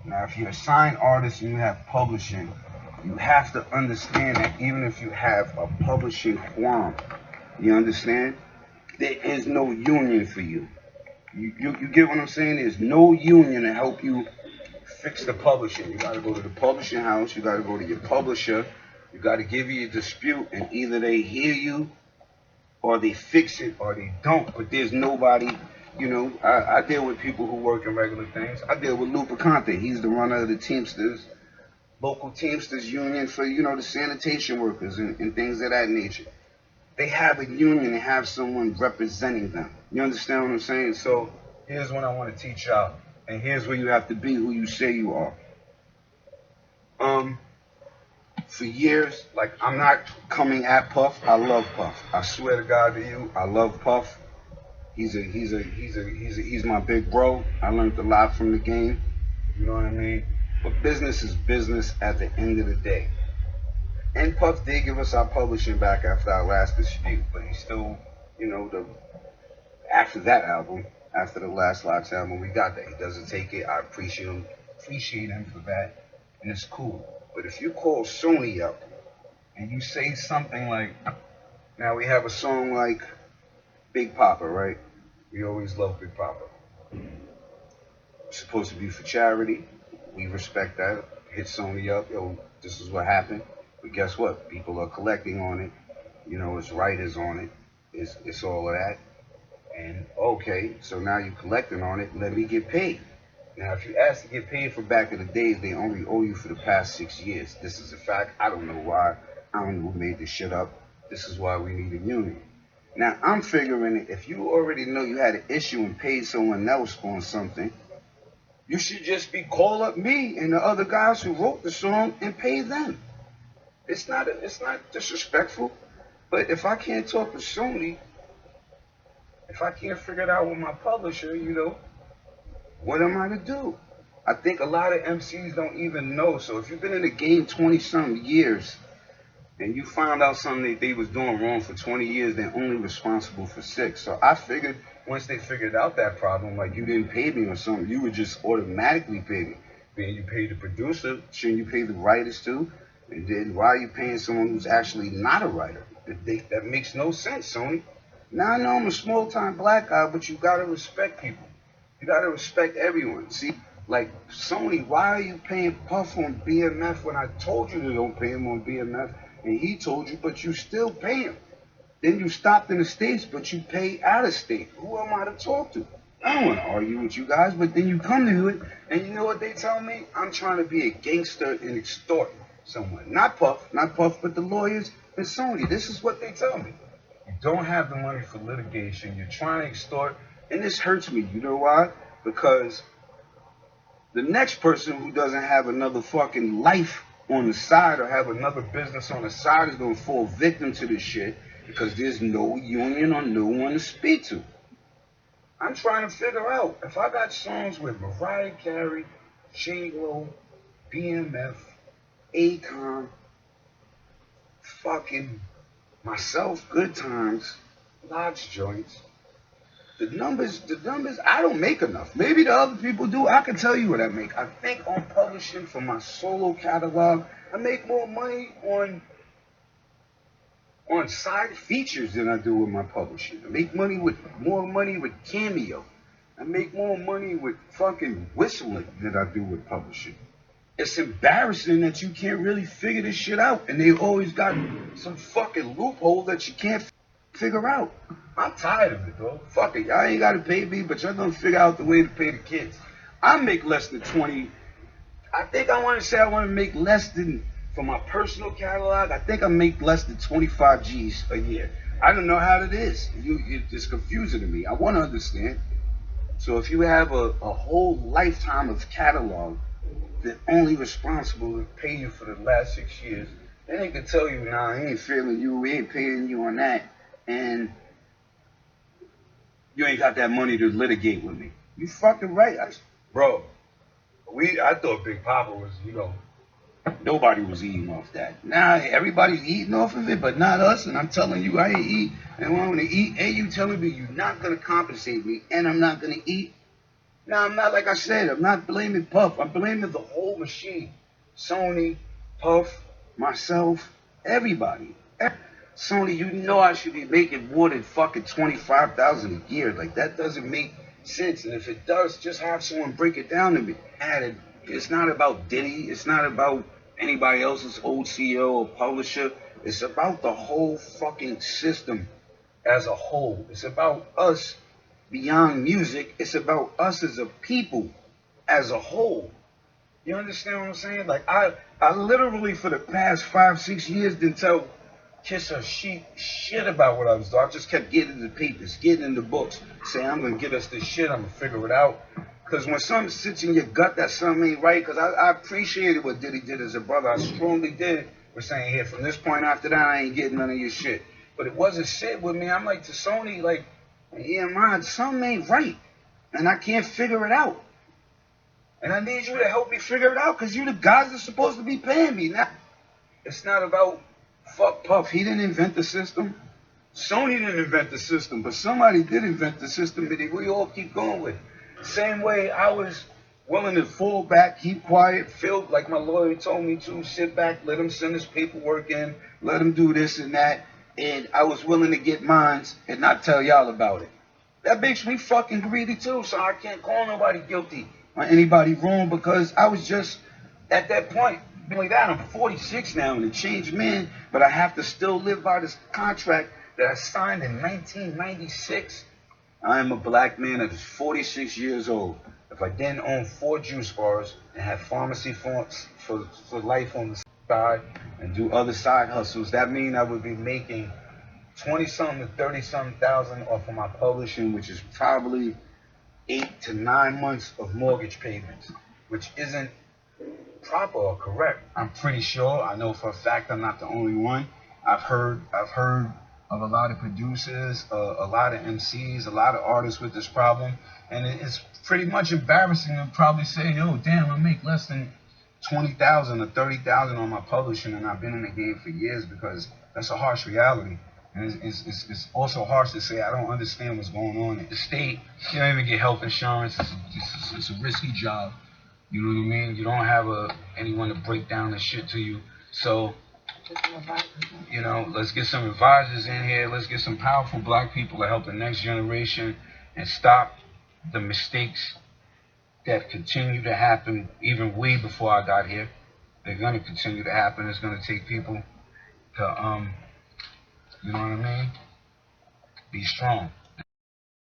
Now, if you're a signed artist and you have publishing, you have to understand that even if you have a publishing quorum, you understand? There is no union for you. You get what I'm saying? There's no union to help you fix the publishing. You got to go to the publishing house. You got to go to your publisher. You got to give you a dispute, and either they hear you or they fix it or they don't. But there's nobody, I deal with people who work in regular things. I deal with Lupe Conte. He's the runner of the Teamsters, local Teamsters union for, the sanitation workers and things of that nature. They have a union, they have someone representing them. You understand what I'm saying? So here's what I want to teach y'all. And here's where you have to be who you say you are. For years, like, I'm not coming at Puff. I love Puff. I swear to God to you, I love Puff. He's my big bro. I learned a lot from the game. You know what I mean? But business is business at the end of the day. And Puff did give us our publishing back after our last dispute, but he still, after that album, after the last Locks album, we got that. He doesn't take it. I appreciate him for that, and it's cool. But if you call Sony up and you say something like, now we have a song like Big Papa, right? We always love Big Papa. It's supposed to be for charity. We respect that. Hit Sony up, yo, this is what happened. But guess what? People are collecting on it. It's writers on it. It's all of that. And okay, so now you're collecting on it. Let me get paid. Now, if you ask to get paid for back in the days, they only owe you for the past 6 years. This is a fact. I don't know why. I don't know who made this shit up. This is why we need a union. Now, I'm figuring if you already know you had an issue and paid someone else on something, you should just call up me and the other guys who wrote the song and pay them. It's not disrespectful, but if I can't talk to Sony, if I can't figure it out with my publisher, what am I to do? I think a lot of MCs don't even know. So if you've been in the game 20-something years and you found out something that they was doing wrong for 20 years, they're only responsible for 6. So I figured once they figured out that problem, like, you didn't pay me or something, you would just automatically pay me. Then you pay the producer, shouldn't you pay the writers too? And then why are you paying someone who's actually not a writer? That makes no sense, Sony. Now I know I'm a small-time black guy, but you gotta respect people. You gotta respect everyone. See, like, Sony, why are you paying Puff on BMF when I told you to don't pay him on BMF, and he told you, but you still pay him? Then you stopped in the States, but you pay out of state. Who am I to talk to? I don't want to argue with you guys, but then you come to it, and you know what they tell me? I'm trying to be a gangster and extort someone. Not Puff, but the lawyers and Sony. This is what they tell me. You don't have the money for litigation. You're trying to extort. And this hurts me. You know why? Because the next person who doesn't have another fucking life on the side or have another business on the side is going to fall victim to this shit because there's no union or no one to speak to. I'm trying to figure out if I got songs with Mariah Carey, J-Lo, BMF, Akon, fucking myself, Good Times, Lodge Joints. The numbers, I don't make enough. Maybe the other people do. I can tell you what I make. I think on publishing for my solo catalog, I make more money on side features than I do with my publishing. I make more money with Cameo. I make more money with fucking whistling than I do with publishing. It's embarrassing that you can't really figure this shit out, and they always got some fucking loophole that you can't figure out. I'm tired of it, though. Fuck it. Y'all ain't got to pay me, but y'all gonna figure out the way to pay the kids. I make less than 20. I think I want to make less than, for my personal catalog, I think I make less than 25 G's a year. I don't know how it is. It's confusing to me. I want to understand. So if you have a whole lifetime of catalog that only responsible to pay you for the last 6 years, then they can tell you, nah, I ain't feeling you, we ain't paying you on that, and you ain't got that money to litigate with me. You fucking right. Bro, I thought Big Papa was, nobody was eating off that. Now everybody's eating off of it, but not us, and I'm telling you I ain't eat, and when I'm gonna eat, and you telling me you're not gonna compensate me, and I'm not gonna eat. Now, I'm not, like I said, I'm not blaming Puff. I'm blaming the whole machine. Sony, Puff, myself, everybody. Sony, you know I should be making more than fucking 25,000 a year. Like, that doesn't make sense. And if it does, just have someone break it down to me. And it's not about Diddy. It's not about anybody else's old CEO or publisher. It's about the whole fucking system as a whole. It's about us beyond music. It's about us as a people as a whole. You understand what I'm saying? Like, I literally for the past 5, 6 years didn't tell Kiss or shit about what I was doing. I just kept getting the papers, getting in the books, saying I'm gonna get us this shit. I'm gonna figure it out. Cause when something sits in your gut that something ain't right, cause I appreciated what Diddy did as a brother. I strongly did. We're saying here from this point after that, I ain't getting none of your shit. But it wasn't shit with me. I'm like to Sony, like, yeah, man, something ain't right, and I can't figure it out. And I need you to help me figure it out, cause you the guys that's supposed to be paying me. Now, it's not about fuck Puff. He didn't invent the system. Sony didn't invent the system, but somebody did invent the system that we all keep going with. Same way I was willing to fall back, keep quiet, feel like my lawyer told me to, sit back, let him send his paperwork in, let him do this and that, and I was willing to get mines and not tell y'all about it. That makes me fucking greedy too, so I can't call nobody guilty or anybody wrong because I was just at that point. Like that, I'm 46 now and a changed man, but I have to still live by this contract that I signed in 1996. I am a black man that is 46 years old. If I didn't own 4 juice bars and have pharmacy for life on the side and do other side hustles, that means I would be making 20 something to 30 something thousand off of my publishing, which is probably 8 to 9 months of mortgage payments, which isn't proper or correct. I'm pretty sure. I know for a fact I'm not the only one. I've heard of a lot of producers, a lot of MCs, a lot of artists with this problem, and it's pretty much embarrassing to probably say, "Yo, damn, I make less than 20,000 or 30,000 on my publishing, and I've been in the game for years," because that's a harsh reality. And it's also harsh to say I don't understand what's going on in the state. You don't even get health insurance. It's a risky job. You know what I mean? You don't have anyone to break down the shit to you. So, you know, let's get some advisors in here. Let's get some powerful black people to help the next generation and stop the mistakes that continue to happen even way before I got here. They're going to continue to happen. It's going to take people to, you know what I mean? Be strong.